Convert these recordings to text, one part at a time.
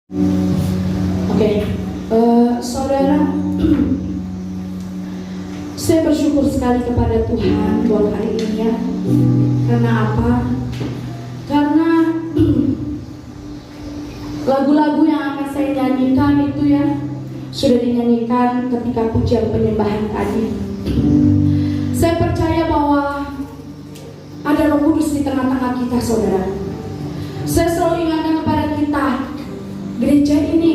Oke, saudara, saya bersyukur sekali kepada Tuhan buat hari ini ya. Karena apa? Karena lagu-lagu yang akan saya nyanyikan itu ya sudah dinyanyikan ketika pujian penyembahan tadi. Saya percaya bahwa ada Roh Kudus di tengah-tengah kita, saudara. Saya selalu ingatkan kepada kita, gereja ini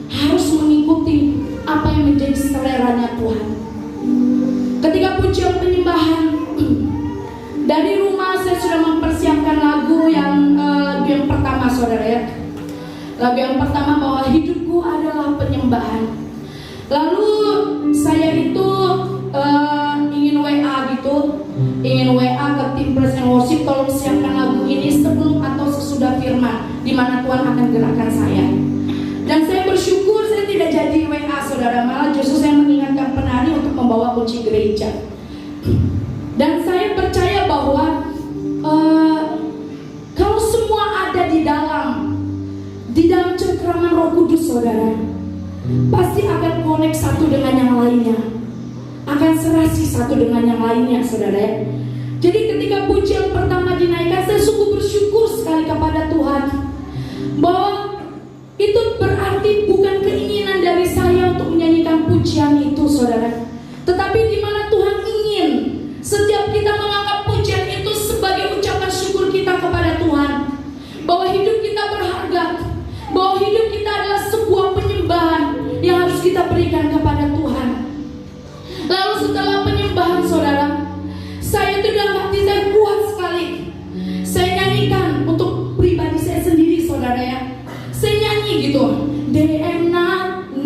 harus mengikuti apa yang menjadi seleranya Tuhan. Ketika pujian penyembahan dari rumah, saya sudah mempersiapkan lagu yang pertama, saudara ya. Lagu yang pertama bahwa hidupku adalah penyembahan. Lalu saya itu ingin WA ke tim Praise and Worship, tolong siapkan lagu ini sebelum atau sesudah firman di mana Tuhan akan gerakkan saya. Dan saya bersyukur saya tidak jadi WA, saudara, malah justru saya mengingatkan penari untuk membawa kunci gereja. Dan saya percaya bahwa kalau semua ada di dalam cengkraman Roh Kudus, saudara, pasti akan connect satu dengan yang lainnya, akan serasi satu dengan yang lainnya, saudara ya. Jadi ketika pujian pertama dinaikkan, saya sungguh bersyukur sekali kepada Tuhan bahwa itu berarti bukan keinginan dari saya untuk menyanyikan pujian itu, saudara, tetapi di mana Tuhan ingin setiap kita menganggap pujian itu sebagai ucapan syukur kita kepada Tuhan, bahwa hidup kita berharga, bahwa hidup kita adalah sebuah penyembahan yang harus kita berikan kepada Tuhan. Lalu setelah penyembahan, saudara, saya itu dalam hati saya kuat sekali. Saya nyanyikan untuk pribadi saya sendiri, saudara ya. Saya nyanyi gitu, day and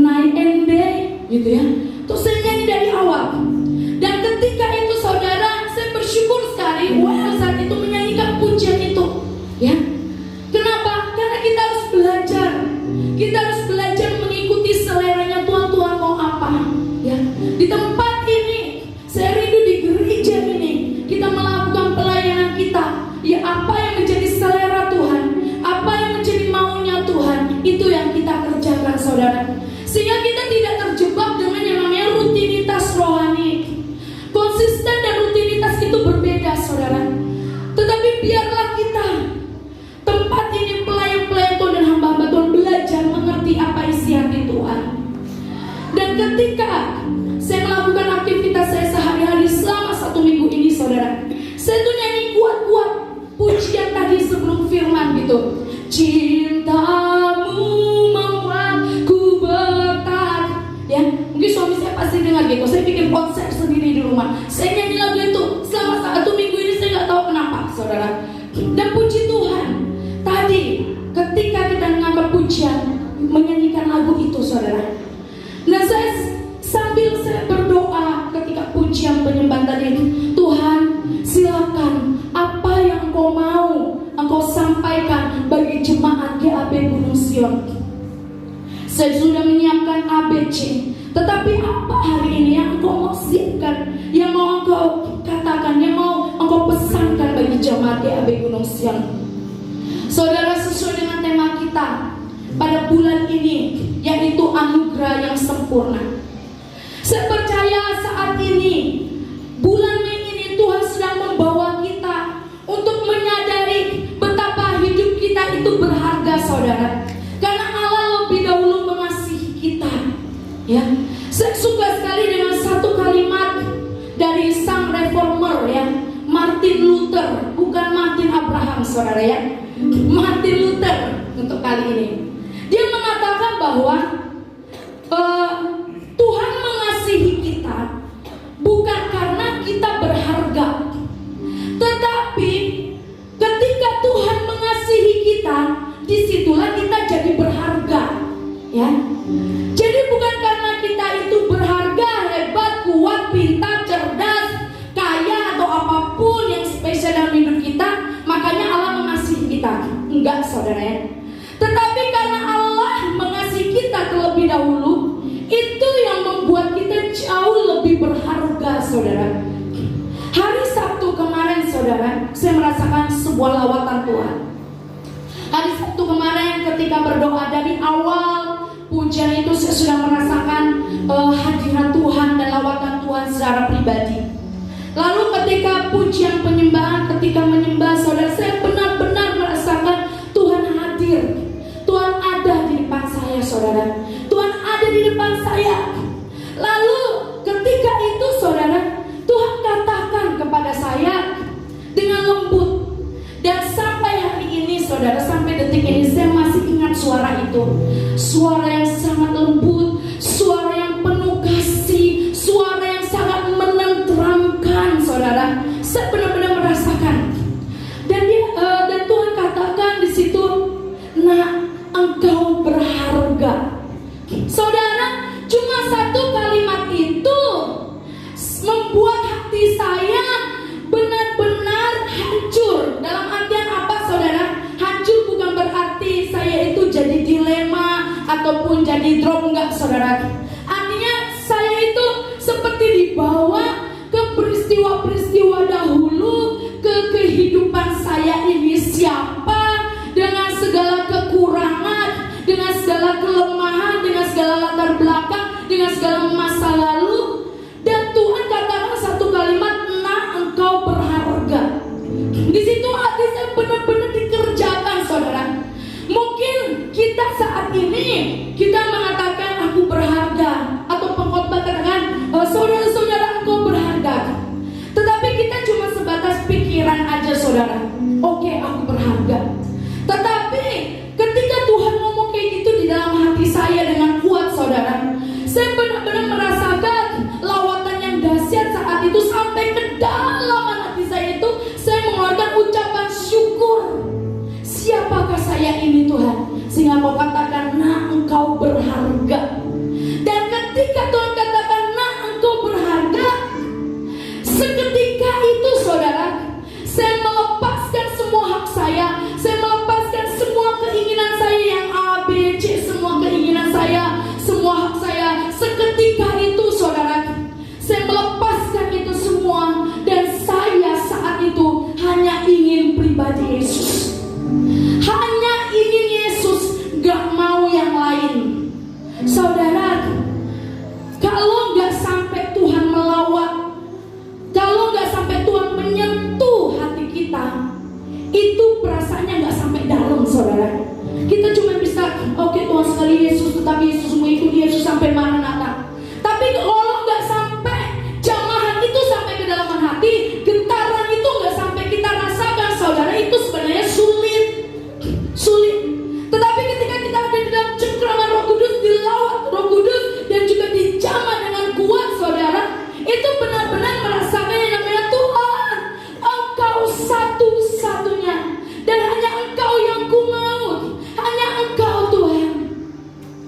night and day, gitu ya. Terus saya nyanyi dari awal. Dan ketika itu, saudara, saya bersyukur sekali saat itu menyanyikan pujian itu, ya. Kenapa? Karena kita harus belajar. Kita harus belajar mengikuti seleranya Tuhan. Tuhan mau apa? Ya. Di tempat ini, saya rindu di gereja ini kita melakukan pelayanan kita. Ya, apa yang menjadi selera Tuhan, apa yang menjadi maunya Tuhan, itu yang kita kerjakan, saudara. Sehingga kita tidak terjebak dengan yang namanya rutinitas rohani. Konsisten dan rutinitas itu berbeda, saudara. Tetapi biarlah kita tempat ini pelayan-pelayan Tuhan dan hamba-hamba Tuhan belajar mengerti apa isi hati Tuhan. Dan ketika saya melakukan aktivitas saya sehari-hari selama 1 minggu ini, saudara, saya tuh nyanyi kuat-kuat pujian tadi sebelum firman gitu. Cintamu membuatku bertahan. Ya, mungkin suami saya pasti dengar gitu. Saya bikin konsep sendiri di rumah. Saya nyanyi lagu itu selama 1 minggu ini, saya nggak tahu kenapa, saudara. Dan puji Tuhan, tadi ketika kita mengangkat pujian, menyanyikan lagu itu, saudara. Nah, sambil saya berdoa ketika pujian penyembahan tadi, Tuhan, silakan apa yang Engkau mau Engkau sampaikan bagi jemaat GAB Gunung Sion. Saya sudah menyiapkan ABC, tetapi apa hari ini yang Engkau mau siapkan, yang mau Engkau katakan, yang mau Engkau pesankan bagi jemaat GAB Gunung Sion? Saudara, sesuai dengan tema kita pada bulan ini, yaitu anugerah yang sempurna. Saya percaya saat ini, bulan Mei ini, Tuhan sedang membawa kita untuk menyadari betapa hidup kita itu berharga, saudara. Karena Allah lebih dahulu mengasihi kita. Ya, saya suka sekali dengan satu kalimat dari sang reformer, ya, Martin Luther, bukan Martin Abraham, saudara ya. Martin Luther untuk kali ini. Dia mengatakan bahwa Tuhan mengasihi kita bukan karena kita berharga, tetapi ketika Tuhan mengasihi kita, disitulah kita jadi berharga, ya. Jadi bukan karena kita itu berharga, hebat, kuat, pintar, cerdas, kaya atau apapun yang spesial dalam hidup kita, makanya Allah mengasihi kita. Enggak, saudara ya. Tetapi karena Allah mengasihi kita terlebih dahulu, itu yang membuat kita jauh lebih berharga, saudara. Hari Sabtu kemarin, saudara, saya merasakan sebuah lawatan Tuhan. Hari Sabtu kemarin ketika berdoa dari awal pujian itu saya sudah merasakan hadirat Tuhan dan lawatan Tuhan secara pribadi. Lalu ketika pujian penyembahan, ketika menyembah saudara, saya benar-benar merasakan Tuhan hadir. Tuhan ada di depan saya saudara. Tuhan ada di depan saya. Lalu ketika itu saudara, Tuhan katakan kepada saya dengan lembut. Dan sampai hari ini saudara, sampai detik ini saya masih ingat suara itu. Suara yang sangat lembut, suara yang penuh kasih, suara yang sangat menenteramkan saudara. Saya benar-benar merasakan. Dan Tuhan katakan di situ, "Nak, engkau berharga." Saudara, cuma satu kalimat itu membuat hati saya benar-benar hancur. Dalam artian apa saudara? Hancur bukan berarti saya itu jadi dilema ataupun jadi drop, enggak saudara. Artinya saya itu seperti dibawa ke peristiwa-peristiwa dahulu, ke kehidupan saya ini siapa, dengan segala kekurangan, dengan segala kelemahan, dengan segala latar belakang, dengan segala masa lalu. Dan Tuhan katakan satu kalimat, "Nak, engkau berharga." Di situ hati saya benar-benar dikerjakan saudara. Mungkin kita saat ini kita mengatakan aku berharga, atau pengkhotbah katakan saudara-saudara engkau berharga. Tetapi kita cuma sebatas pikiran aja saudara. Oke, aku berharga. Tetapi ketika Tuhan ngomong kayak gitu di dalam hati saya dengan kuat saudara, saya benar-benar merasakan lawatan yang dahsyat saat itu. Sampai ke dalam hati saya itu, saya mengeluarkan ucapan syukur. Siapakah saya ini Tuhan, sehingga kau katakan, "Nah, engkau berharga." Dan ketika Tuhan katakan, "Nah, engkau berharga," seketika itu saudara, saya melepaskan semua hak saya melepaskan semua keinginan saya yang A, B, C, semua keinginan saya, semua hak saya. Seketika itu saudara, saya melepaskan itu semua. Dan saya saat itu hanya ingin pribadi Yesus, hanya ingin Yesus, gak mau yang lain. Saudara, kalau gak sampai Tuhan melawat, kalau gak sampai Tuhan menyentuh hati kita, itu perasaannya gak sampai dalam saudara. Kita cuma bisa, oke Tuhan sekali Yesus, tetapi Yesus mengikuti Yesus sampai Maranatha. Tapi kalau gak sampai jamahan itu sampai ke dalam hati, getaran itu gak sampai kita rasakan saudara, itu sebenarnya sulit. Tetapi ketika kita ada di dalam cengkraman Roh Kudus, dilawat Roh Kudus, dan juga dijamah dengan kuat saudara, itu benar-benar merasakan yang namanya Tuhan, engkau satu-satunya, dan hanya engkau yang ku mau, hanya engkau Tuhan.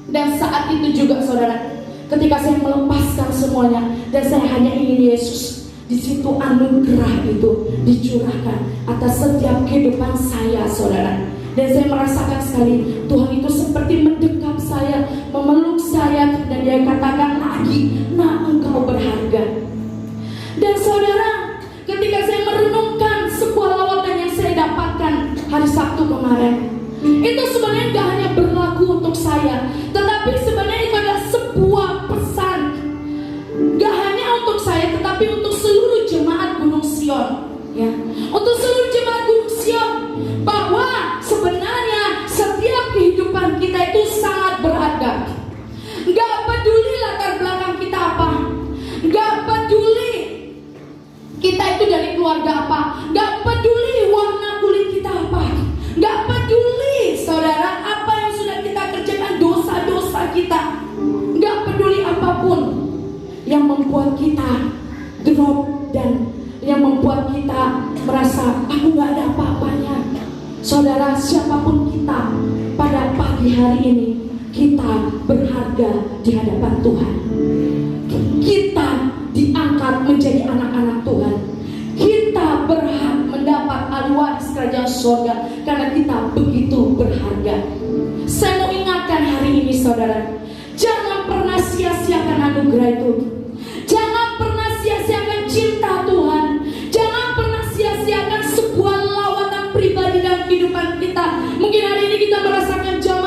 Dan saat itu juga saudara, ketika saya melepaskan semuanya dan saya hanya ingin Yesus, di situ anugerah itu dicurahkan atas setiap kehidupan saya saudara. Dan saya merasakan sekali Tuhan itu seperti mendekap saya, memeluk saya, dan Dia katakan lagi, "Nah, engkau berharga." Dan saudara, ketika saya merenungkan sebuah lawatan yang saya dapatkan hari Sabtu kemarin, itu sebenarnya gak hanya berlaku untuk saya, tetapi sebenarnya itu adalah sebuah pesan, gak hanya untuk saya, tetapi untuk seluruh jemaat Gunung Sion, ya, untuk seluruh jemaat Gunung Sion, bahwa sebenarnya setiap kehidupan kita itu sangat berharga. Gak peduli latar belakang kita apa, gak peduli kita itu dari keluarga apa, gak peduli warna kulit kita apa, gak peduli saudara apa yang sudah kita kerjakan, dosa-dosa kita, gak peduli apapun yang membuat kita drop dan yang membuat kita merasa aku gak ada apa-apanya. Saudara, siapapun kita pada pagi hari ini, kita berharga di hadapan Tuhan. Kita diangkat menjadi anak-anak Tuhan. Kita berhak mendapat ahli waris kerajaan surga karena kita begitu berharga. Saya mau ingatkan hari ini saudara, jangan pernah sia-siakan anugerah itu. Jangan pernah sia-siakan cinta Tuhan. Jangan pernah sia-siakan sebuah lawatan pribadi dalam kehidupan kita. Mungkin hari ini kita merasakan jauh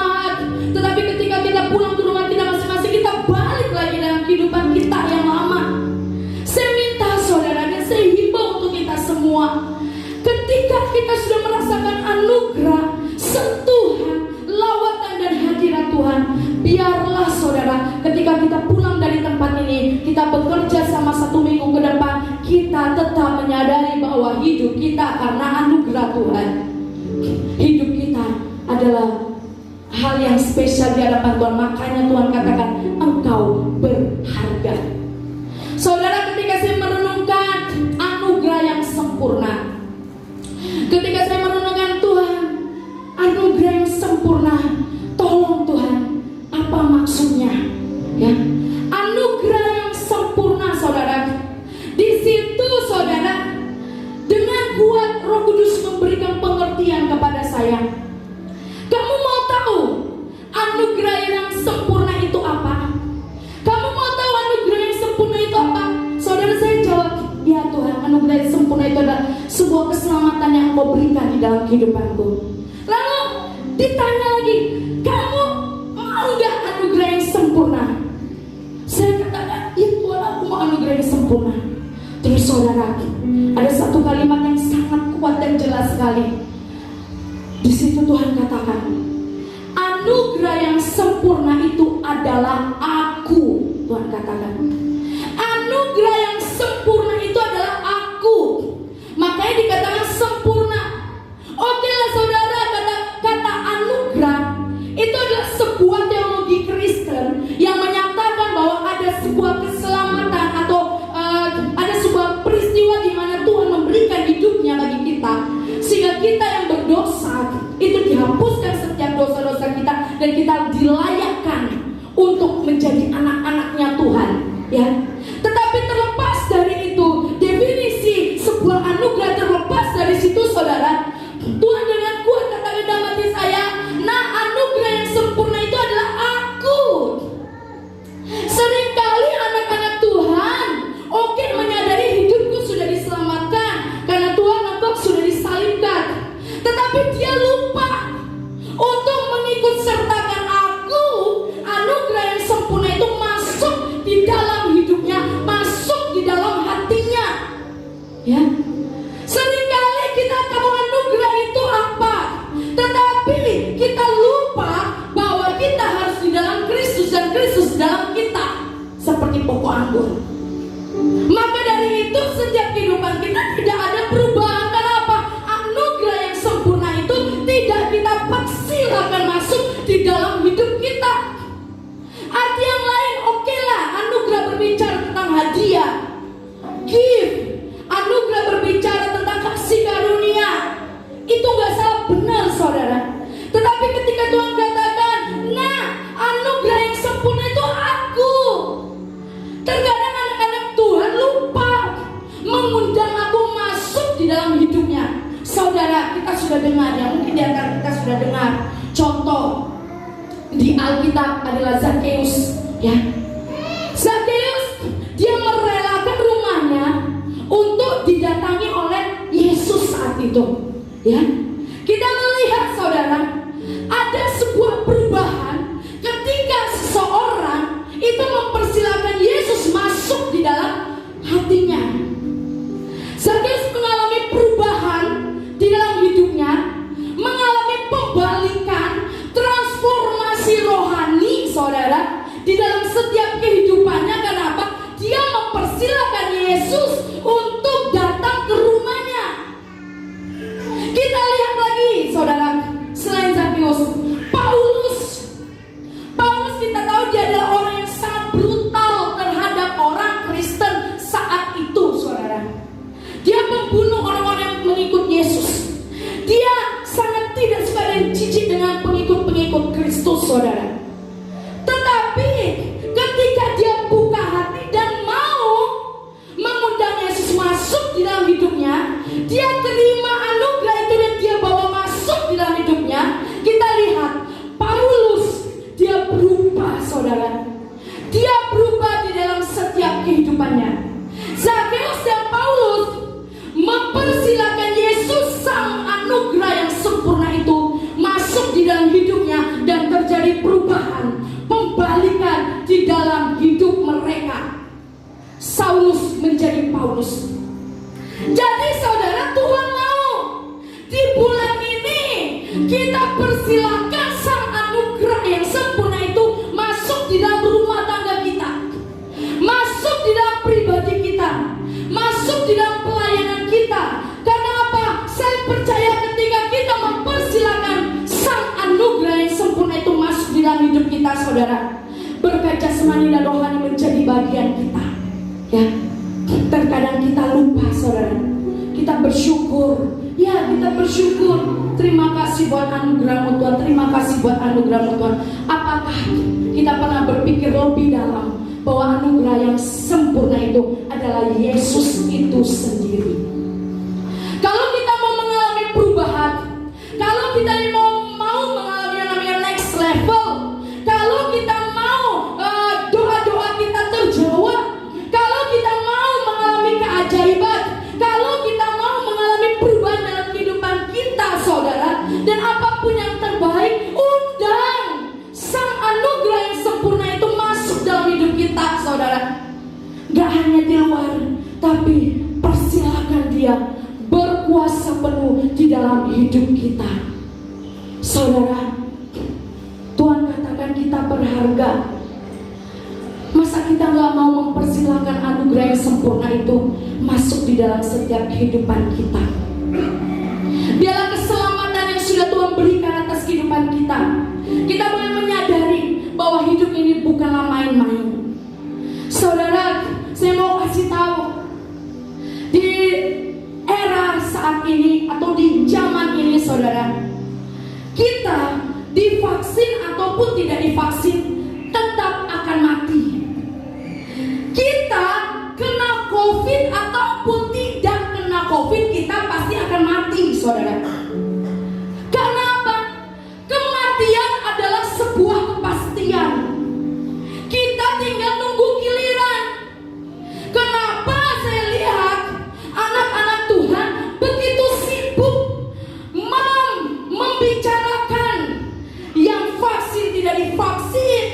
adalah hal yang spesial di hadapan Tuhan. Makanya Tuhan katakan engkau berharga. Saudara, ketika saya merenungkan anugerah yang sempurna, ketika saya merenungkan Tuhan, anugerah yang sempurna, tolong Tuhan, apa maksudnya? Ya, anugerah yang sempurna, saudara. Di situ, saudara, dengan kuat Roh Kudus memberikan pengertian kepada saya. Kamu mau tahu anugerah yang sempurna itu apa? Kamu mau tahu anugerah yang sempurna itu apa? Saudara, saya jawab, ya Tuhan, anugerah yang sempurna itu adalah sebuah keselamatan yang Kau berikan di dalam kehidupanku. Lalu ditanya lagi, kamu mau gak anugerah yang sempurna? Saya katakan, ya Tuhan, aku mau anugerah yang sempurna. Terus saudara, ada satu kalimat yang sangat kuat dan jelas sekali. Di situ Tuhan katakan, anugerah yang sempurna itu adalah aku. Tuhan katakan, anugerah yang sempurna itu adalah aku. Makanya dikatakan sempurna. Oke lah saudara, kata anugerah itu adalah sebuah teologi Kristen yang menyatakan bahwa ada sebuah keselamatan atau ada sebuah peristiwa di mana Tuhan memberikan hidupnya bagi kita, sehingga kita yang berdosa itu dihapuskan setiap dosa-dosa kita dan kita dilayakkan untuk menjadi anak-anaknya Tuhan, ya. Tetapi terlepas dari itu, definisi sebuah anugerah terlepas dari situ, saudara, Tuhan dengan kuat katakan dalam hati saya, nah anugerah yang sempurna itu adalah aku. Seringkali anak-anak Tuhan menyadari hidupku sudah diselamatkan karena Tuhan engkau sudah disalibkan, tetapi dia lupa untuk mengikut sertakan aku. Anugerah yang sempurna itu masuk di dalam hidupnya, masuk di dalam hatinya, ya. Seringkali kita tahu anugerah itu apa, tetapi kita lupa bahwa kita harus di dalam Kristus dan Kristus dalam kita, seperti pokok anggur. Maka dari itu setiap kehidupan kita tidak ada perubahan. Kenapa? Anugerah yang sempurna itu tidak kita persilakan masuk di dalam hidup kita. Arti yang lain, oke lah, anugerah berbicara tentang hadiah, gift. Anugerah berbicara tentang kasih karunia. Itu gak salah, benar saudara. Tetapi ketika Tuhan katakan, nah anugerah yang sempurna itu aku, terkadang Tuhan lupa mengundang aku masuk di dalam hidupnya. Saudara, kita sudah dengar, ya mungkin di antara kita sudah dengar contoh di Alkitab adalah Zakheus, ya. Zakheus dia merelakan rumahnya untuk didatangi oleh Yesus saat itu, ya. Kita melihat saudara, ada sebuah perubahan ketika seseorang itu mempersilakan Yesus masuk di dalam hatinya. Zakheus mengalami perubahan di dalam hidupnya, mengalami pembalikan, transformasi rohani, saudara, di dalam setiap kehidupannya. Kenapa? Dia mempersilakan Yesus untuk datang ke rumahnya. Kita lihat lagi, saudara, selain Zakheus, Paulus kita tahu dia adalah orang yang sangat brutal terhadap orang Kristen saat itu, saudara. Dia membunuh orang-orang yang mengikut Yesus. Dia sangat tidak suka dan jijik dengan pengikut-pengikut Kristus, saudara. Tetapi ketika dia buka hati dan mau mengundang Yesus masuk di dalam hidupnya, dia terima anugerah itu dan dia bawa masuk di dalam hidupnya. Kita lihat Paulus, dia berubah, saudara. Dia berubah di dalam setiap kehidupannya. Zakheus dan Paulus mempersilakan Yesus, sang anugerah yang sempurna itu, masuk di dalam hidupnya dan terjadi perubahan, pembalikan di dalam hidup mereka. Saulus menjadi Paulus. Jadi saudara, Tuhan mau di bulan ini kita persilakan sang anugerah yang sempurna itu masuk di dalam rumah tangga kita, masuk di dalam pribadi kita, masuk di dalam pelayanan kita. Karena apa? Saya percaya ketika kita mempersilakan sang anugerah saudara, berkat jasmani dan rohani menjadi bagian kita. Ya, terkadang kita lupa saudara, kita bersyukur. Ya, kita bersyukur. Terima kasih buat anugerah-Mu Tuhan. Terima kasih buat anugerah-Mu Tuhan. Apakah kita pernah berpikir lebih dalam bahwa anugerah yang sempurna itu adalah Yesus itu sendiri? Kalau kita mau mengalami perubahan, kalau kita mau mengalami yang namanya next level, kalau kita mau doa-doa kita terjawab, kalau kita mau mengalami keajaiban, kalau kita mau mengalami perubahan dalam kehidupan kita saudara, dan apapun yang terbaik, undang sang anugerah yang sempurna itu masuk dalam hidup kita saudara. Gak hanya di luar, tapi persilakan dia berkuasa penuh di dalam hidup kita. Saudara, Tuhan katakan kita berharga. Masa kita gak mau mempersilahkan anugerah yang sempurna itu masuk di dalam setiap kehidupan kita? Biarlah keselamatan yang sudah Tuhan berikan atas kehidupan kita, kita boleh menyadari bahwa hidup ini bukanlah main-main. Saudara, saya mau kasih tahu, di era saat ini atau di zaman ini saudara, kita divaksin ataupun tidak divaksin tetap akan mati. Kita kena COVID ataupun tidak kena COVID, kita pasti akan mati saudara. Karena apa? Kematian adalah sebuah kepastian. Kita tinggal nunggu giliran. Kenapa saya lihat anak-anak Tuhan begitu sibuk membicarakan yang vaksin tidak divaksin,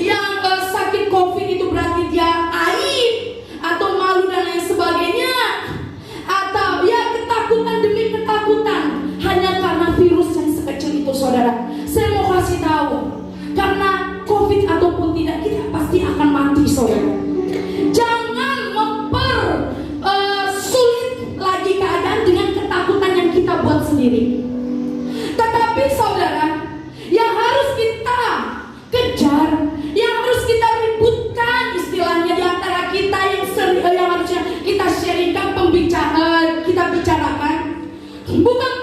yang sakit COVID itu berarti dia aib atau malu dan lain sebagainya, atau ya ketakutan demi ketakutan hanya karena virus yang sekecil itu saudara. Saya mau kasih tahu, karena COVID ataupun tidak, kita pasti akan mati saudara. Jangan sulit lagi keadaan dengan ketakutan yang kita buat sendiri. Tetapi saudara, yang harus kita kejar, yang harus kita ributkan istilahnya di antara kita yang harusnya kita sharingkan, kita bicarakan, bukan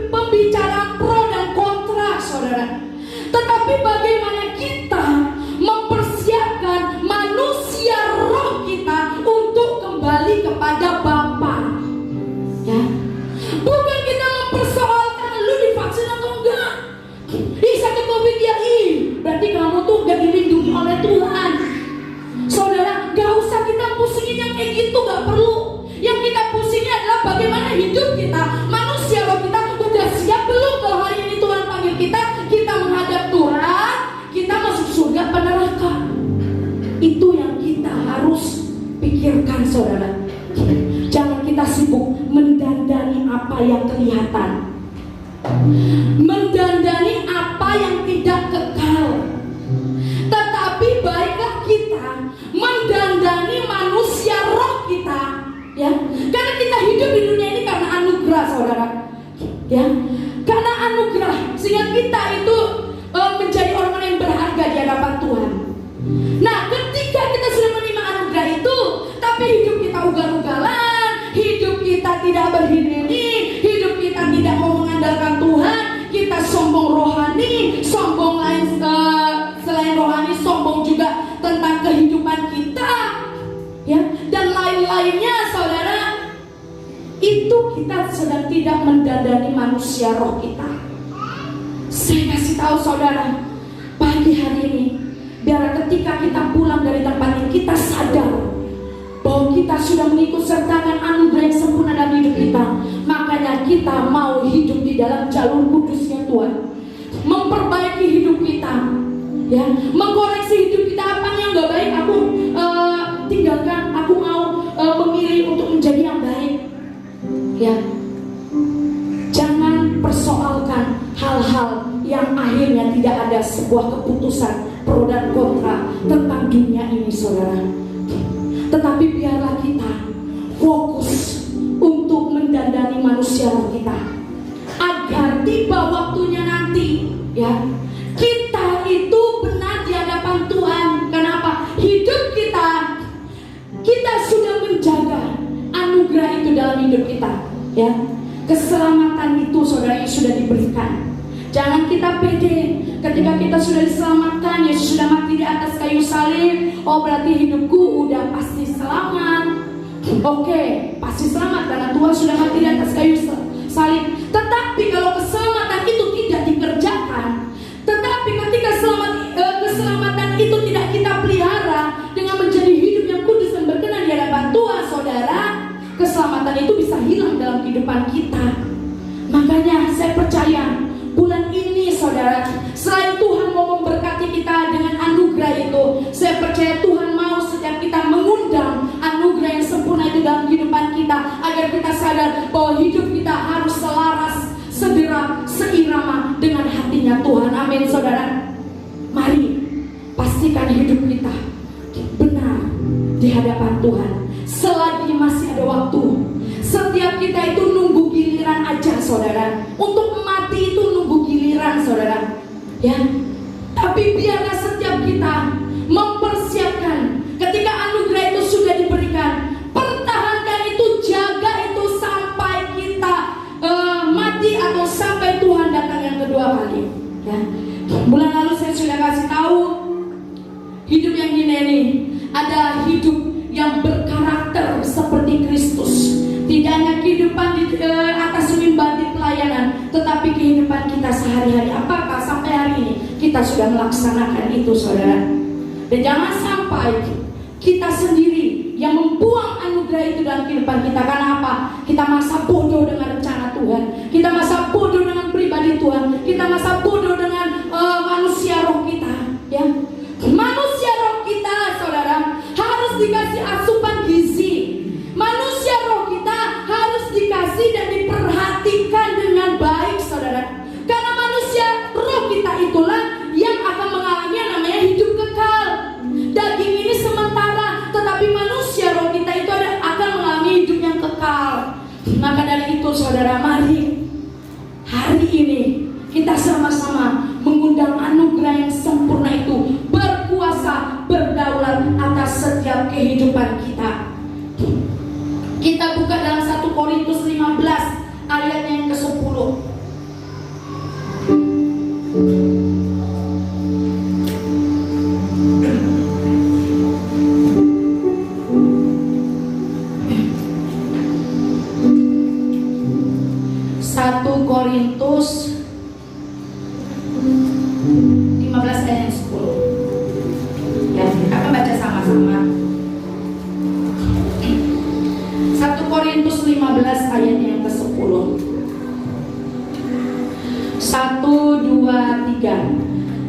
pembicaraan pro dan kontra saudara, tetapi bagaimana kita mempersiapkan manusia roh kita untuk kembali kepada Bapa. Ya, bukan kita mempersoalkan lu divaksin atau enggak. Sakit COVID ya, berarti kamu tuh gak dilindungi oleh Tuhan. Saudara, gak usah kita pusingin yang kayak gitu, gak perlu. Yang kita pusingin adalah bagaimana hidup kita, manusia roh kita udah siap belum kalau hari ini Tuhan panggil kita menghadap Tuhan, kita masuk surga apa neraka. Itu yang kita harus pikirkan saudara. Jangan kita sibuk mendandani apa yang kelihatan, mendandani apa yang tidak kekal. Tetapi baiklah kita mendandani manusia roh kita, ya. Karena kita hidup di dunia ini karena anugerah saudara, ya. Karena anugerah sehingga kita itu menjadi orang yang berharga di hadapan Tuhan. Nah, ketika kita sudah menerima anugerah itu, tapi hidup kita ugal-ugalan, hidup kita tidak berdiri, hidup kita tidak mau mengandalkan Tuhan, kita sombong rohani, sombong lain selain rohani, sombong juga tentang kehidupan kita, ya, dan lain-lainnya saudara. Itu kita sedang tidak mendandani manusia roh kita. Saya kasih tahu saudara, pagi hari ini, biar ketika kita pulang dari tempat ini, kita sadar bahwa kita sudah mengikut sertakan anugerah yang sempurna dalam hidup kita. Makanya kita mau hidup di dalam jalur kudusnya Tuhan, memperbaiki hidup kita, ya, mengkoreksi hidup kita. Apa yang gak baik aku tinggalkan, aku mau memilih untuk menjadi yang baik, ya. Jangan persoalkan hal-hal yang akhirnya tidak ada sebuah keputusan pro dan kontra tentang dunia ini saudara. Tetapi biarlah kita fokus untuk mendandani manusia roh kita, agar tiba waktunya nanti, ya, kita itu benar di saudara yang sudah diberikan. Jangan kita pede ketika kita sudah diselamatkan, Yesus sudah mati di atas kayu salib. Oh, berarti hidupku udah pasti selamat. Oke, pasti selamat karena Tuhan sudah mati di atas kayu salib. Tetapi kalau keselamatan itu tidak dikerjakan, tetapi ketika keselamatan itu tidak kita pelihara dengan menjadi hidup yang kudus dan berkenan di hadapan Tuhan, saudara, keselamatan itu bisa hilang dalam kehidupan kita. Makanya saya percaya bulan ini, saudara, selain Tuhan mau memberkati kita dengan anugerah itu, saya percaya Tuhan mau setiap kita mengundang anugerah yang sempurna itu dalam kehidupan kita, agar kita sadar bahwa hidup kita harus selaras, sederak, seirama dengan hatinya Tuhan. Amin, saudara. Mari pastikan hidup kita benar di hadapan Tuhan selagi masih ada waktu. Setiap kita itu nunggu giliran aja, saudara. Untuk mati itu nunggu giliran, saudara. Ya. Tapi biarlah setiap kita mempersiapkan ketika anugerah itu sudah diberikan. Pertahankan itu, jaga itu sampai kita mati atau sampai Tuhan datang yang kedua kali. Ya. Bulan lalu saya sudah kasih tahu hidup yang gini nih adalah hidup yang berkarakter seperti Kristus. Tidak hanya kehidupan di atas mimbar di pelayanan, tetapi kehidupan kita sehari-hari. Apakah sampai hari ini kita sudah melaksanakan itu, saudara? Dan jangan sampai kita sendiri yang membuang anugerah itu dalam kehidupan kita. Karena apa? Kita masa bodoh dengan rencana Tuhan. Kita masa bodoh dengan pribadi Tuhan. Kita masa bodoh dengan manusia roh kita. Ya, manusia roh kita, saudara, harus dikasih asupan gizi. Manusia roh kita harus dikasih dan diperhatikan dengan baik, saudara. Karena manusia roh kita itulah yang akan mengalami yang namanya hidup kekal. Daging ini sementara, tetapi manusia roh kita itu akan mengalami hidup yang kekal. Maka dari itu, saudara, mari hari ini kita sama-sama mengundang anugerah yang sempurna itu berkuasa, berdaulat atas setiap kehidupan kita. Kita buka dalam 1 Korintus 15 ayatnya yang ke-10. Korintus 15 ayat yang 10. Ya, kita akan baca sama-sama. 1 Korintus 15 ayat yang ke-10. 1, 2, 3.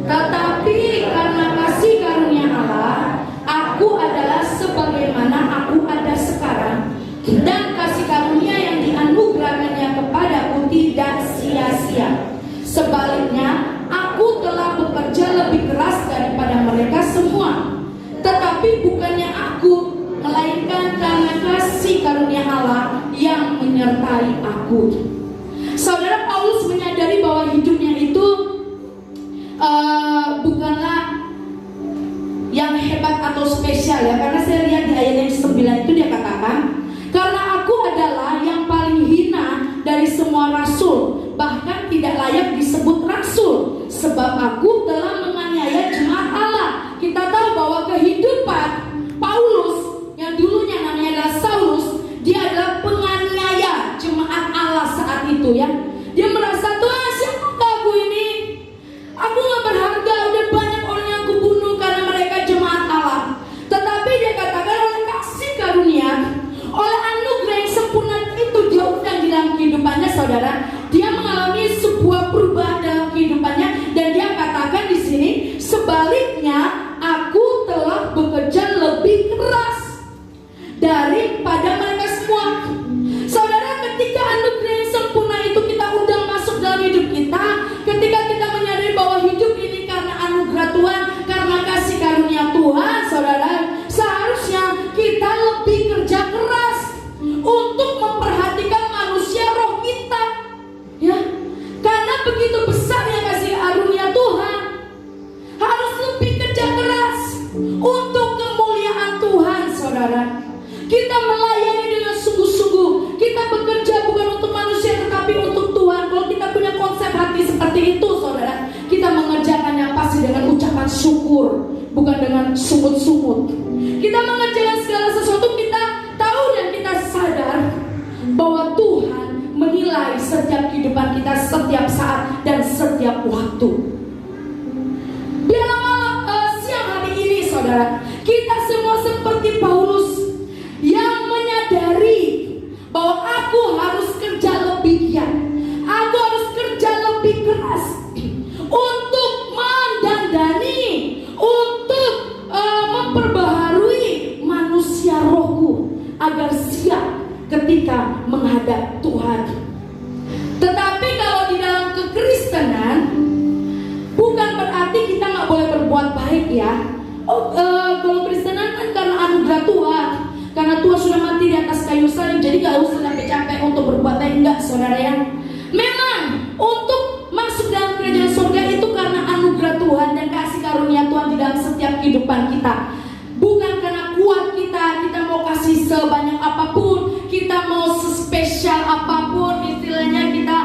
Tetapi karena kasih karunia Allah, aku adalah sebagaimana aku ada sekarang, dan kasih karunia yang dianugerahkannya kepadaku tidak sia-sia. Sebaliknya, aku telah bekerja lebih keras daripada mereka semua. Tetapi bukannya aku, melainkan karena kasih karunia Allah yang menyertai aku. Saudara, Paulus menyadari bahwa hidupnya itu bukanlah yang hebat atau spesial, ya. Karena saya lihat di ayat yang 9 itu dia katakan, karena aku adalah yang paling hina dari semua rasul, bahkan tidak layak disebut rasul, sebab aku telah menganiaya jemaat Allah. Kita tahu bahwa kehidupan Paulus yang dulunya namanya adalah Saulus, dia adalah penganiaya jemaat Allah saat syukur, bukan dengan sungut-sungut. Kita mengerjakan segala sesuatu, kita tahu dan kita sadar bahwa Tuhan menilai setiap kehidupan kita, setiap saat dan setiap waktu. Biarlah siang hari ini saudara, kita semua seperti Paulus yang menyadari bahwa aku harus kerja lebih giat, aku harus kerja lebih keras untuk mendandani, untuk memperbaharui manusia rohku agar siap ketika menghadap Tuhan. Tetapi kalau di dalam kekristenan, bukan berarti kita nggak boleh berbuat baik ya. Kalau Kristenan kan karena anugerah Tuhan, karena Tuhan sudah mati di atas kayu salib, jadi gak usah capek-capek untuk berbuat baik. Enggak saudara ya. Memang untuk masuk dalam kerajaan surga itu karena anugerah Tuhan dan kasih karunia Tuhan di dalam setiap kehidupan kita. Bukan karena kuat kita mau kasih sebanyak apapun, kita mau sespesial apapun, istilahnya kita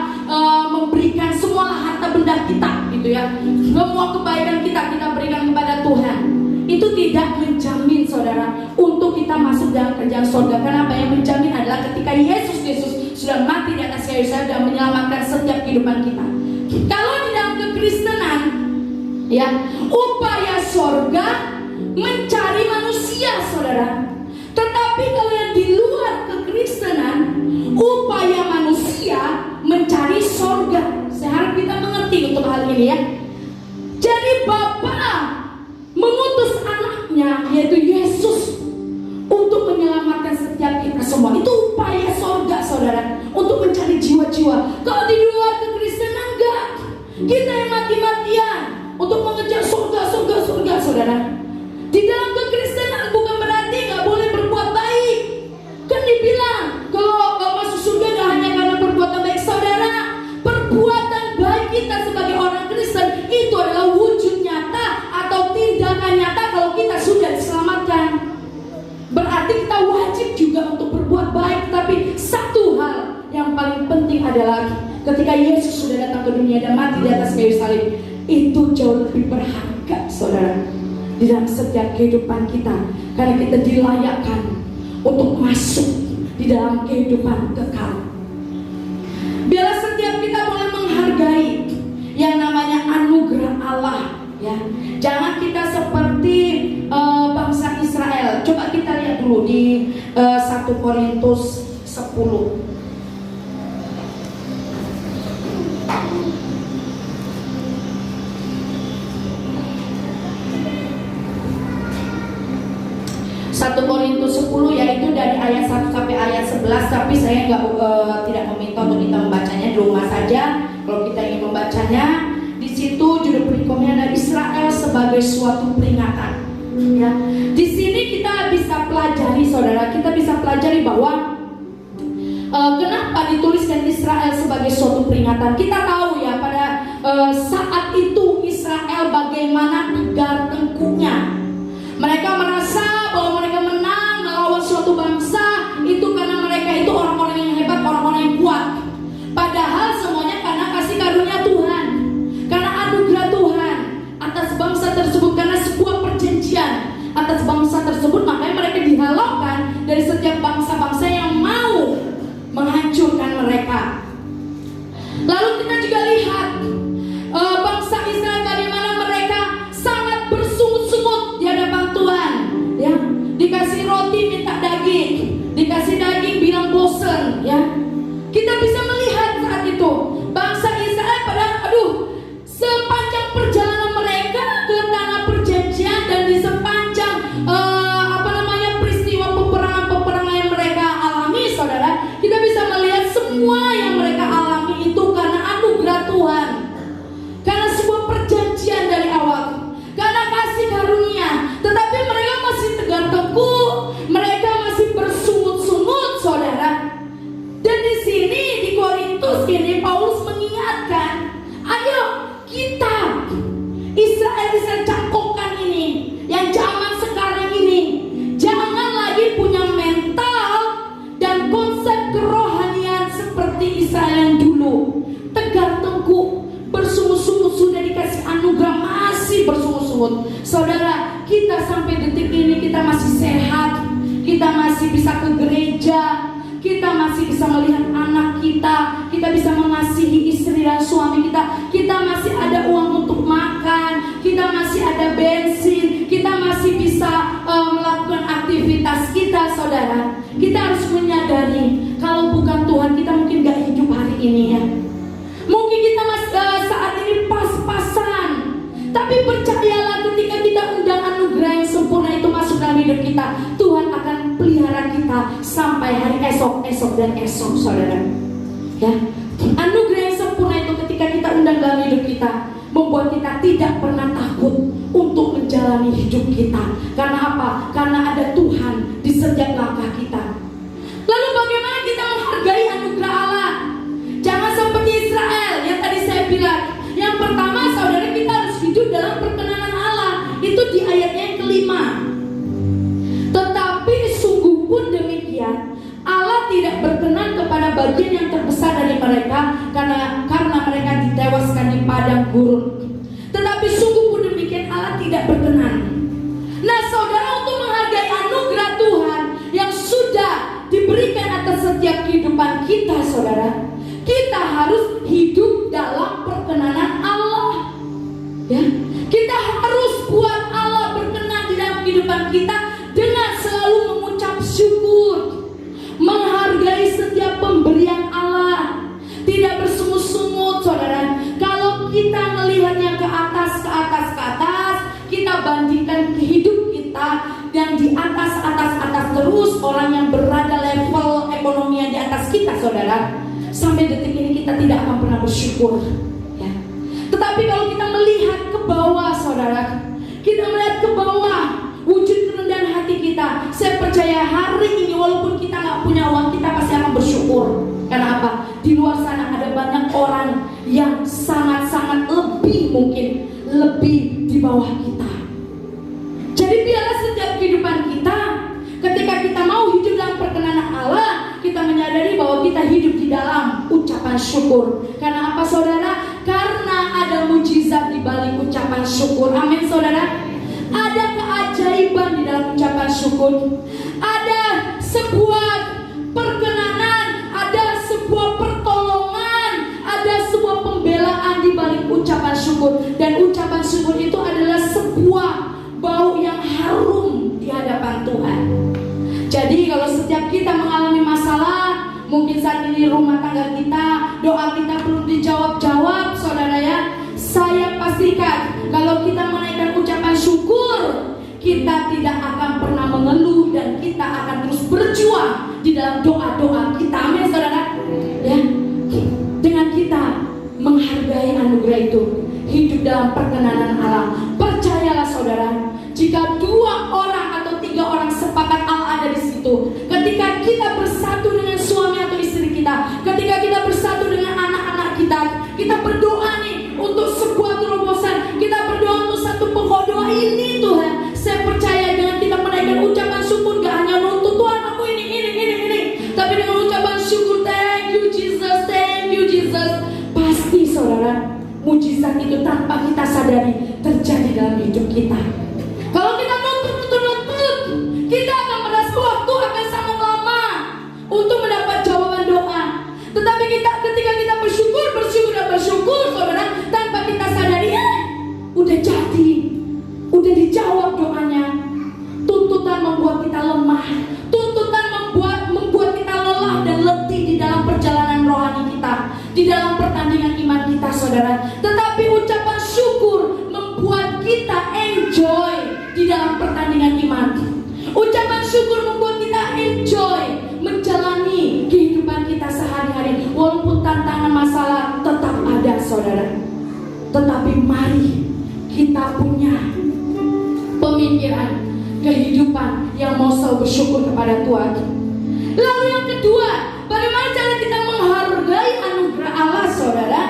memberikan semua harta benda kita gitu ya. Semua kebaikan kita berikan kepada Tuhan. Itu tidak menjamin saudara untuk kita masuk dalam kerajaan surga. Karena apa yang menjamin adalah ketika Yesus Kristus sudah mati di atas kayu salib dan menyelamatkan setiap kehidupan kita. Kalau di dalam kekristenan ya, upaya surga mencari manusia saudara. Tetapi kalau yang di luar kekristenan, upaya manusia mencari surga. Saya harap kita mengerti untuk hal ini ya. Jadi Bapa mengutus anaknya yaitu Yesus untuk menyelamatkan setiap kita semua. Itu upaya surga saudara, untuk mencari jiwa-jiwa. Kalau di luar kekristenan enggak, kita yang mati-matian untuk mengejar surga saudara. Di dalam kekristenan bukan berarti nggak boleh berbuat baik. Kan dibilang kalau masuk surga nggak hanya karena perbuatan baik saudara. Perbuatan baik kita sebagai orang Kristen itu adalah wujud nyata atau tindakan nyata kalau kita sudah diselamatkan. Berarti kita wajib juga untuk berbuat baik. Tapi satu hal yang paling penting adalah ketika Yesus sudah datang ke dunia dan mati di atas kayu salib, itu jauh lebih berharga saudara di dalam setiap kehidupan kita, karena kita dilayakkan untuk masuk di dalam kehidupan kekal. Biarlah setiap kita boleh menghargai yang namanya anugerah Allah ya. Jangan kita seperti bangsa Israel. Coba kita lihat dulu di 1 Korintus 10. 1 Korintus 10 yaitu dari ayat 1 sampai ayat 11. Tapi saya tidak meminta untuk kita membacanya di rumah saja. Kalau kita ingin membacanya, di situ judul perikopnya adalah Israel sebagai suatu peringatan ya. Di sini kita bisa pelajari saudara, kita bisa pelajari bahwa kenapa dituliskan Israel sebagai suatu peringatan. Kita tahu ya pada saat itu Israel bagaimana tegar tengkuknya. Mereka merasa bahwa mereka menang melawan suatu bangsa itu karena mereka itu orang-orang yang hebat, orang-orang yang kuat. Padahal semuanya karena kasih karunia Tuhan, karena anugerah Tuhan atas bangsa tersebut, karena sebuah perjanjian atas bangsa tersebut. Makanya mereka dihalaukan dari setiap bangsa-bangsa yang mau menghancurkan mereka. Lalu kita juga lihat bangsa Israel bagaimana mereka sangat bersungut-sungut di hadapan Tuhan ya. Dikasih roti minta daging, sungut. Saudara, kita sampai detik ini kita masih sehat, kita masih bisa ke gereja, kita masih bisa melihat anak kita bisa mengasihi istri dan suami kita masih ada uang untuk makan, kita masih ada bensin, kita masih bisa melakukan aktivitas kita. Saudara, kita harus menyadari kalau bukan Tuhan kita mungkin gak hidup hari ini ya. Mungkin kita saat ini pas-pasan, tapi percayalah ketika kita undang anugerah yang sempurna itu masuk dalam hidup kita, Tuhan akan pelihara kita sampai hari esok dan esok, saudara. Ya, anugerah yang sempurna itu ketika kita undang dalam hidup kita membuat kita tidak pernah takut untuk menjalani hidup kita. Karena apa? Karena ada Tuhan di setiap langkah kita. Lalu bagaimana kita menghargai anugerah Allah? Jangan seperti Israel yang tadi saya bilang. Yang pertama, saudara, kita harus hidup dalam perkenanan Allah. Itu di ayatnya yang kelima. Tetapi sungguh pun demikian, Allah tidak berkenan kepada bagian yang terbesar dari mereka karena mereka ditewaskan di padang gurun. Tetapi sungguh pun demikian, Allah tidak berkenan. Nah, saudara, untuk menghargai anugerah Tuhan yang sudah diberikan atas setiap kehidupan kita, saudara, kita harus hidup dalam perkenanan Allah. Ya, kita harus buat Allah berkenan di dalam kehidupan kita dengan selalu mengucap syukur, menghargai setiap pemberian Allah, tidak bersungut-sungut, saudara. Kalau kita melihatnya ke atas, kita bandingkan hidup kita yang di atas terus, orang yang berada level ekonomi yang di atas kita, saudara. Sampai detik ini kita tidak akan pernah bersyukur ya. Tetapi kalau kita melihat ke bawah, saudara, kita melihat ke bawah wujud kerendahan hati kita, saya percaya hari ini walaupun kita gak punya uang, kita pasti akan bersyukur. Karena apa? Di luar sana ada banyak orang yang sangat-sangat lebih di bawah kita. Jadi biarlah setiap kehidupan kita, ketika kita mau hidup dalam perkenanan Allah, kita menyadari bahwa kita hidup di dalam ucapan syukur. Karena apa, saudara? Karena ada mujizat di balik ucapan syukur. Amin, saudara. Ada keajaiban di dalam ucapan syukur. Ada sebuah perkenanan, ada sebuah pertolongan, ada sebuah pembelaan di balik ucapan syukur. Dan ucapan syukur itu adalah sebuah bau yang harum di hadapan Tuhan. Jadi kalau setiap kita mengalami masalah, mungkin saat ini rumah tangga kita, doa kita perlu dijawab-jawab, saudara ya. Saya pastikan kalau kita menaikkan ucapan syukur, kita tidak akan pernah mengeluh dan kita akan terus berjuang di dalam doa-doa kita. Amin, saudara. Ya, dengan kita menghargai anugerah itu, hidup dalam perkenanan Allah. Percayalah, saudara, jika 2 orang atau 3 orang sepakat, Allah ada di situ. Ketika kita bersatu dengan suami atau istri kita, ketika kita bersatu dengan anak-anak kita, kita berdoa nih untuk sebuah terobosan, kita berdoa untuk satu pokok doa ini, Tuhan. Saya percaya dengan kita menaikkan ucapan syukur, gak hanya nuntut Tuhan aku ini, tapi dengan ucapan syukur, thank you Jesus, pasti, saudara, mujizat itu tanpa kita sadari terjadi dalam hidup kita. Kalau kita nuntut, kita akan merasa waktu akan sangat lama untuk mendapat jawaban doa. Tetapi ketika kita bersyukur, saudara, tanpa kita sadari, udah jadi, udah dijawab doanya. Tuntutan membuat kita lemah, tuntutan membuat kita lelah dan letih di dalam perjalanan rohani kita, di dalam pertandingan iman kita, saudara. Tetapi ucapan syukur membuat kita enjoy di dalam pertandingan iman. Ucapan syukur membuat kita enjoy menjalani kehidupan kita sehari-hari. Walaupun tantangan masalah tetap ada, saudara. Tetapi mari kita punya pemikiran kehidupan yang mau selalu bersyukur kepada Tuhan. Lalu yang kedua, bagaimana cara kita menghargai anugerah Allah, saudara?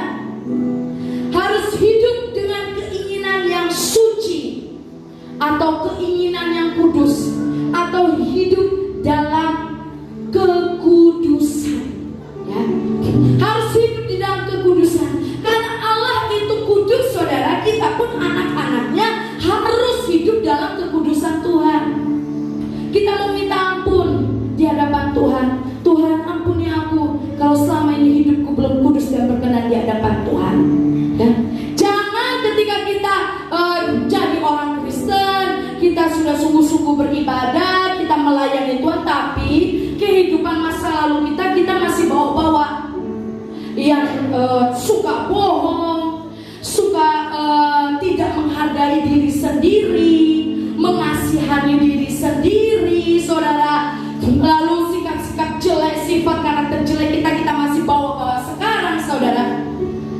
Harus hidup dengan keinginan yang suci atau keinginan yang kudus, atau hidup dalam kekudusan, ya. Harus hidup di dalam kekudusan. Karena Allah itu kudus, saudara. Kita pun anak-anaknya harus kita sudah sungguh-sungguh beribadah, kita melayani Tuhan, tapi kehidupan masa lalu kita masih bawa-bawa yang suka bohong, suka tidak menghargai diri sendiri, mengasihani diri sendiri, saudara. Lalu sikap-sikap jelek, sifat karakter jelek kita masih bawa sekarang, saudara.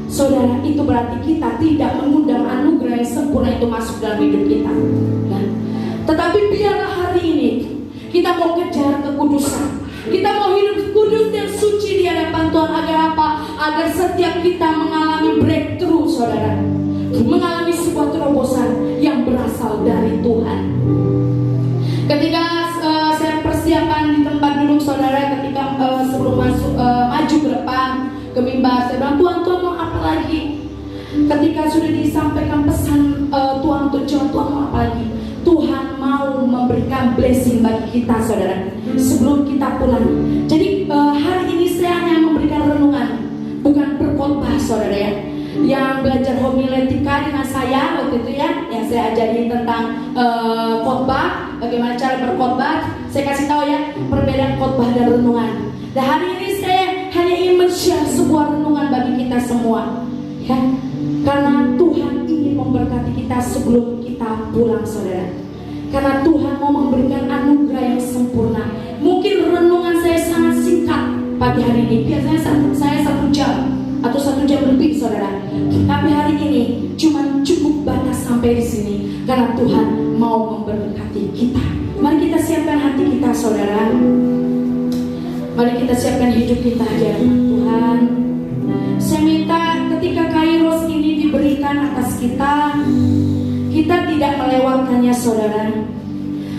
Saudara, itu berarti kita tidak mengundang anugerah yang sempurna itu masuk dalam hidup kita. Nah, tetapi biarlah hari ini kita mau kejar kekudusan. Kita mau hidup kudus dan suci di hadapan Tuhan. Agar apa? Agar setiap kita mengalami breakthrough, saudara. Mengalami sebuah terobosan yang berasal dari Tuhan. Ketika saya persiapan di tempat duduk, saudara, ketika sebelum maju ke depan ke mimbar, saya bilang, Tuhan mau apa lagi? Ketika sudah disampaikan pesan Tuhan untuk jawab, Tuhan mau apa lagi? Tuhan mau memberikan blessing bagi kita, saudara, sebelum kita pulang. Jadi hari ini saya hanya memberikan renungan, bukan berkhotbah, saudara ya. Yang belajar homiletika dengan saya waktu itu ya, yang saya ajarin tentang khotbah, bagaimana cara berkhotbah. Saya kasih tahu ya perbedaan khotbah dan renungan. Dan hari ini saya hanya ingin men-share sebuah renungan bagi kita semua, ya, karena Tuhan ingin memberkati kita sebelum kita pulang, saudara. Karena Tuhan mau memberikan anugerah yang sempurna. Mungkin renungan saya sangat singkat pagi hari ini. Biasanya saya 1 jam atau 1 jam lebih, saudara. Tapi hari ini cuma cukup batas sampai di sini karena Tuhan mau memberkati kita. Mari kita siapkan hati kita, saudara. Mari kita siapkan hidup kita di hadapan Tuhan. Saya minta ketika Kairos ini diberikan atas kita tidak melewatkannya, saudara.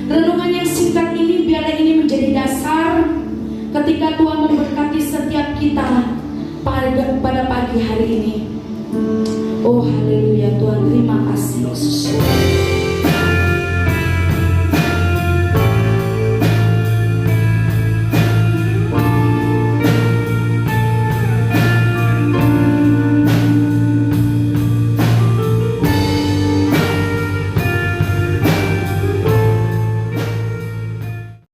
Renungan yang singkat ini biarlah ini menjadi dasar ketika Tuhan memberkati setiap kita pada pagi hari ini. Oh haleluya Tuhan, terima kasih Yesus.